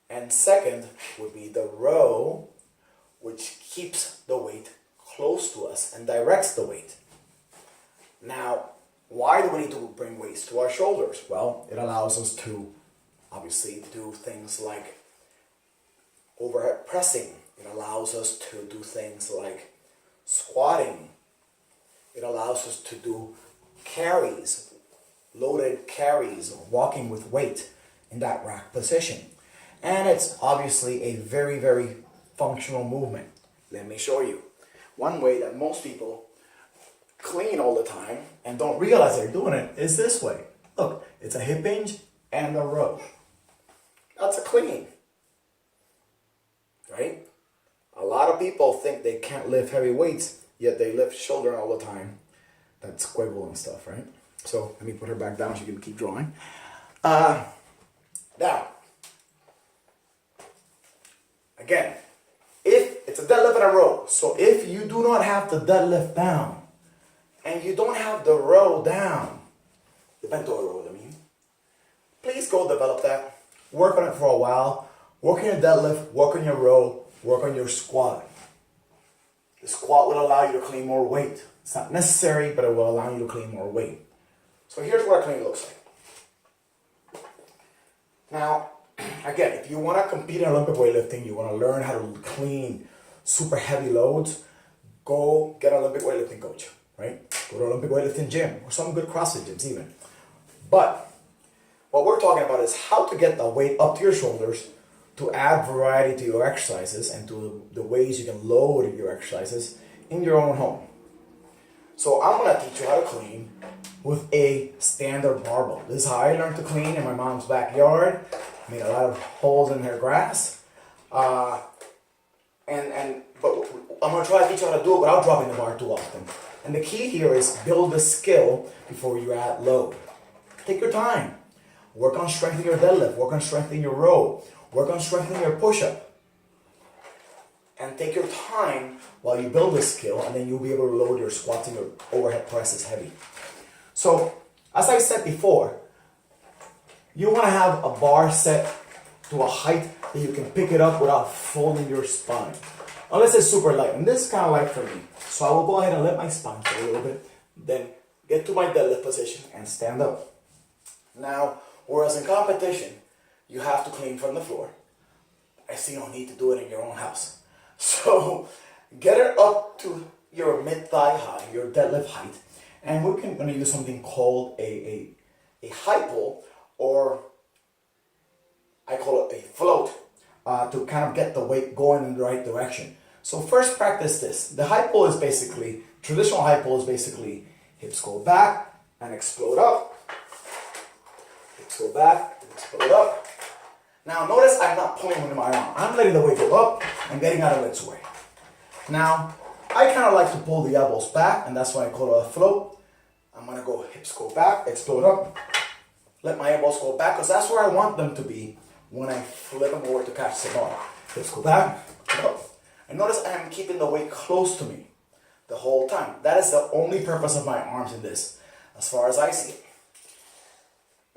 And second would be the row, which keeps the weight close to us and directs the weight. Now, why do we need to bring weights to our shoulders? Well, it allows us to obviously do things like overhead pressing. It allows us to do things like squatting. It allows us to do carries, loaded carries, or walking with weight in that rack position. And it's obviously a very, very functional movement. Let me show you. One way that most people clean all the time and don't realize they're doing it is this way. Look, it's a hip hinge and a row. That's a clean, right? A lot of people think they can't lift heavy weights, yet they lift shoulder all the time. That's squiggle and stuff, right? So let me put her back down so you can keep drawing. Now, again, if it's a deadlift and a row, so if you do not have the deadlift down and you don't have the row down, the bento row, please go develop that. Work on it for a while. Work on your deadlift, work on your row, work on your squat. The squat will allow you to clean more weight. It's not necessary, but it will allow you to clean more weight. So here's what a clean looks like. Now, again, if you want to compete in Olympic weightlifting, you want to learn how to clean super heavy loads, go get an Olympic weightlifting coach, right? Go to an Olympic weightlifting gym or some good CrossFit gyms even. But what we're talking about is how to get the weight up to your shoulders to add variety to your exercises and to the ways you can load your exercises in your own home. So I'm going to teach you how to clean with a standard barbell. This is how I learned to clean in my mom's backyard. Made a lot of holes in her grass. But I'm going to try to teach you how to do it without dropping the bar too often. And the key here is build the skill before you add load. Take your time. Work on strengthening your deadlift. Work on strengthening your row. Work on strengthening your push-up. And take your time while you build this skill, and then you'll be able to load your squats and your overhead presses heavy. So, as I said before, you want to have a bar set to a height that you can pick it up without folding your spine. Unless it's super light, and this is kind of light for me. So I will go ahead and let my spine go a little bit, then get to my deadlift position and stand up. Now, whereas in competition, you have to clean from the floor, I see you don't need to do it in your own house. So get it up to your mid-thigh high, your deadlift height, and we're going to use something called a high pull, or I call it a float, to kind of get the weight going in the right direction. So first practice this. The high pull is basically, traditional high pull is basically hips go back and explode up. Hips go back and explode up. Now notice I'm not pulling with my arm. I'm letting the weight go up and getting out of its way. Now, I kind of like to pull the elbows back, and that's why I call it a float. I'm going to go hips go back, explode up. Let my elbows go back, because that's where I want them to be when I flip them over to catch the bar. Hips go back, up. And notice I am keeping the weight close to me the whole time. That is the only purpose of my arms in this, as far as I see it.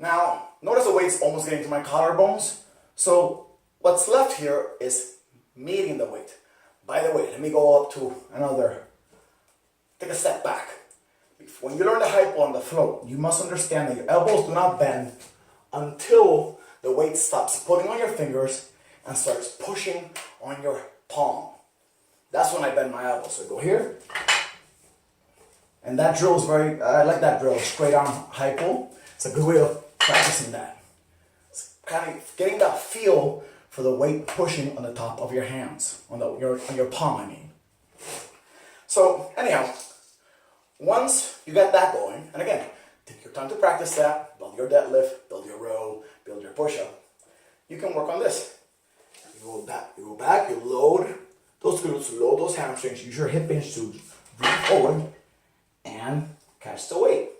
Now, notice the weight's almost getting to my collarbones. So what's left here is meeting the weight. By the way, let me go up to another, take a step back. When you learn the high pull on the float, you must understand that your elbows do not bend until the weight stops pulling on your fingers and starts pushing on your palm. That's when I bend my elbows. So I go here. And that drill is I like that drill, straight arm high pull. It's a good way of practicing that. Kind of getting that feel for the weight pushing on the top of your hands, on your palm, I mean. So anyhow, once you get that going, and again, take your time to practice that, build your deadlift, build your row, build your push-up, you can work on this. You go back, you load those glutes, load those hamstrings, use your hip hinge to breathe forward, and catch the weight.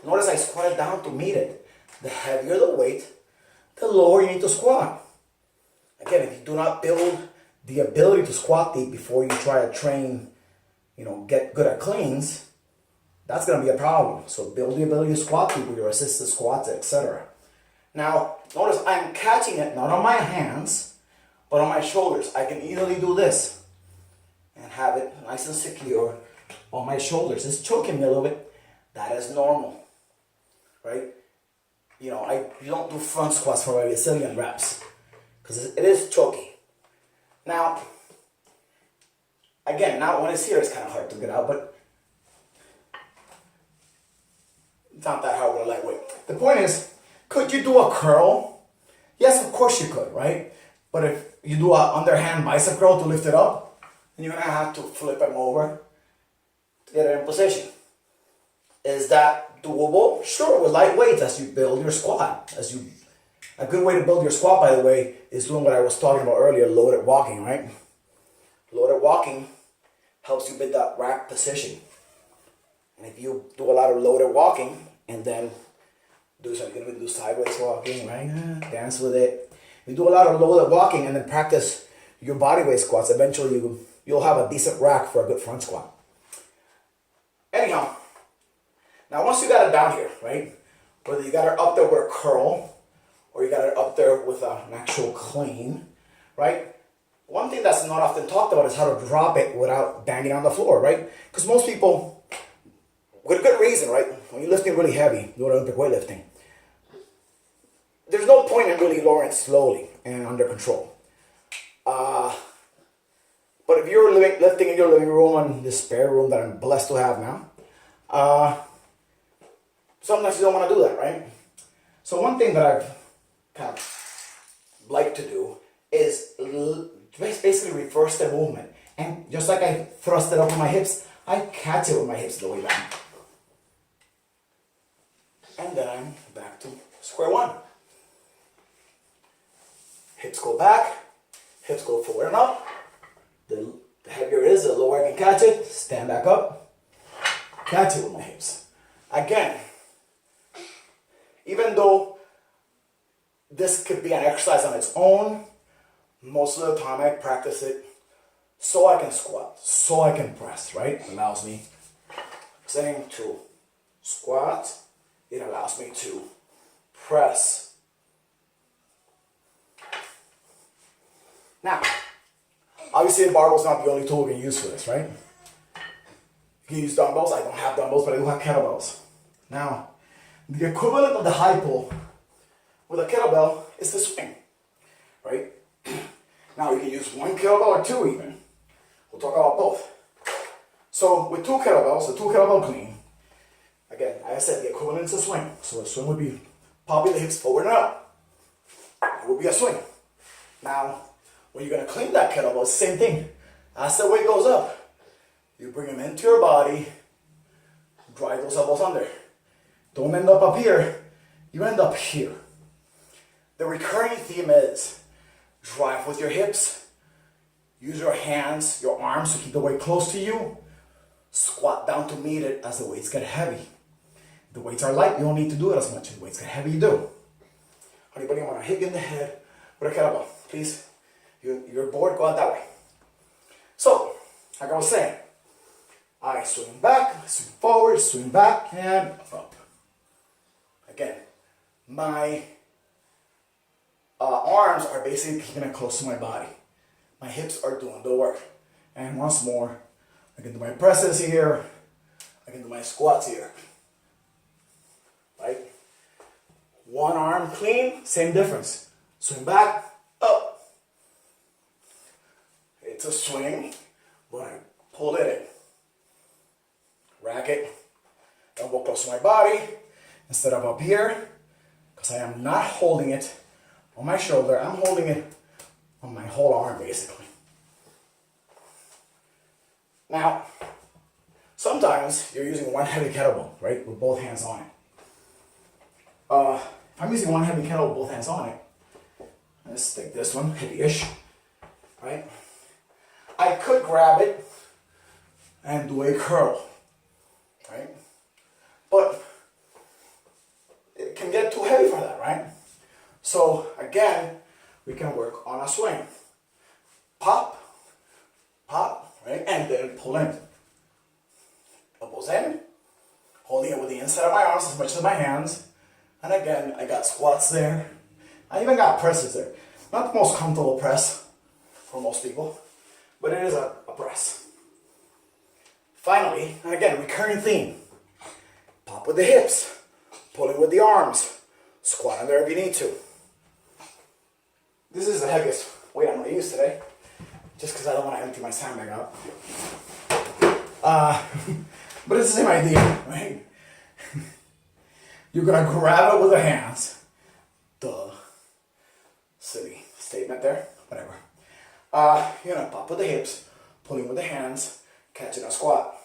Notice I squatted down to meet it. The heavier the weight, the lower you need to squat. Again, if you do not build the ability to squat deep before you try to train, get good at cleans, that's going to be a problem. So build the ability to squat deep with your assisted squats, etc. Now, notice I'm catching it not on my hands, but on my shoulders. I can easily do this and have it nice and secure on my shoulders. It's choking me a little bit. That is normal, right? You know, you don't do front squats for a gazillion reps because it is choky. Now, again, now when it's here, it's kind of hard to get out, but it's not that hard with a lightweight. The point is, could you do a curl? Yes, of course you could, right? But if you do an underhand bicep curl to lift it up, then you're gonna have to flip them over to get it in position. Is that doable? Sure, with light weights as you build your squat. A good way to build your squat, by the way, is doing what I was talking about earlier, loaded walking, right? Loaded walking helps you build that rack position. And if you do a lot of loaded walking and then you're gonna do sideways walking, right? Dance with it. You do a lot of loaded walking and then practice your bodyweight squats. Eventually you'll have a decent rack for a good front squat. Anyhow, now once you got it down here, right? Whether you got it up there with a curl or you got it up there with an actual clean, right? One thing that's not often talked about is how to drop it without banging on the floor, right? Because most people, with good reason, right? When you're lifting really heavy, doing Olympic weightlifting, there's no point in really lowering it slowly and under control. But if you're lifting in your living room and the spare room that I'm blessed to have now, sometimes you don't want to do that, right? So one thing that I've kind of like to do is basically reverse the movement. And just like I thrust it up with my hips, I catch it with my hips the way back. And then I'm back to square one. Hips go back, hips go forward and up. The heavier it is, the lower I can catch it. Stand back up, catch it with my hips. Again, even though this could be an exercise on its own, most of the time I practice it so I can squat, so I can press, right? It allows me, saying to squat, it allows me to press. Now, obviously the barbell's not the only tool we can use for this, right? You can use dumbbells. I don't have dumbbells, but I do have kettlebells. Now, the equivalent of the high pull with a kettlebell is the swing, right? Now you can use one kettlebell or two even. We'll talk about both. So with two kettlebells, the two kettlebell clean, again, as I said, the equivalent is a swing. So a swing would be popping the hips forward and up. It would be a swing. Now, when you're going to clean that kettlebell, it's the same thing. As the weight goes up, you bring them into your body, drive those elbows under. Don't end up here, you end up here. The recurring theme is drive with your hips, use your hands, your arms to keep the weight close to you, squat down to meet it as the weights get heavy. If the weights are light, you don't need to do it as much. If the weights get heavy, you do. Anybody want to hit you in the head with a kettlebell? Please, you're bored, go out that way. So, like I was saying, I swing back, swing forward, swing back, and up. Again, my arms are basically keeping it close to my body. My hips are doing the work. And once more, I can do my presses here. I can do my squats here. Right? One arm clean, same difference. Swing back, up. It's a swing, but I pull it in. Rack it. Elbow close to my body. Instead of up here, because I am not holding it on my shoulder, I'm holding it on my whole arm basically. Now, sometimes you're using one heavy kettlebell, right, with both hands on it. If I'm using one heavy kettlebell with both hands on it, let's take this one, heavy-ish, right? I could grab it and do a curl, right? But it can get too heavy for that, right? So again, we can work on a swing. Pop, pop, right? And then pull in. Elbows in, holding it with the inside of my arms as much as my hands. And again, I got squats there. I even got presses there. Not the most comfortable press for most people, but it is a press. Finally, and again, recurring theme. Pop with the hips, pulling with the arms, squat in there if you need to. This is the heaviest weight I'm going to use today, just because I don't want to empty my sandbag out. But it's the same idea, right? You're going to grab it with your hands. Duh. Silly statement there, whatever. You're going to pop with the hips, pulling with the hands, catching a squat.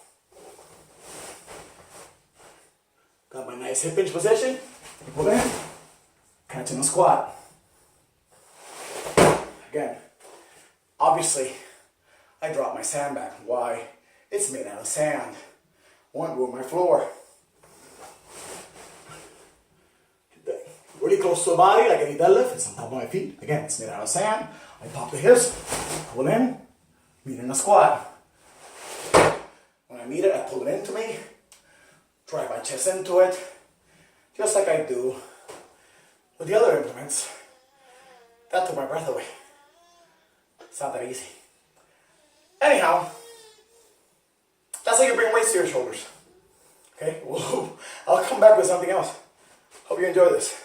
Got my nice hip hinge position, pull in, catching a squat. Again, obviously, I dropped my sandbag. Why? It's made out of sand. Won't ruin my floor. Really close to the body, like any deadlift, it's on top of my feet. Again, it's made out of sand. I pop the hips, pull in, meet in a squat. When I meet it, I pull it into me, drive my chest into it, just like I do with the other implements. That took my breath away. It's not that easy. Anyhow, that's how you bring weights to your shoulders. Okay, whoa. I'll come back with something else. Hope you enjoy this.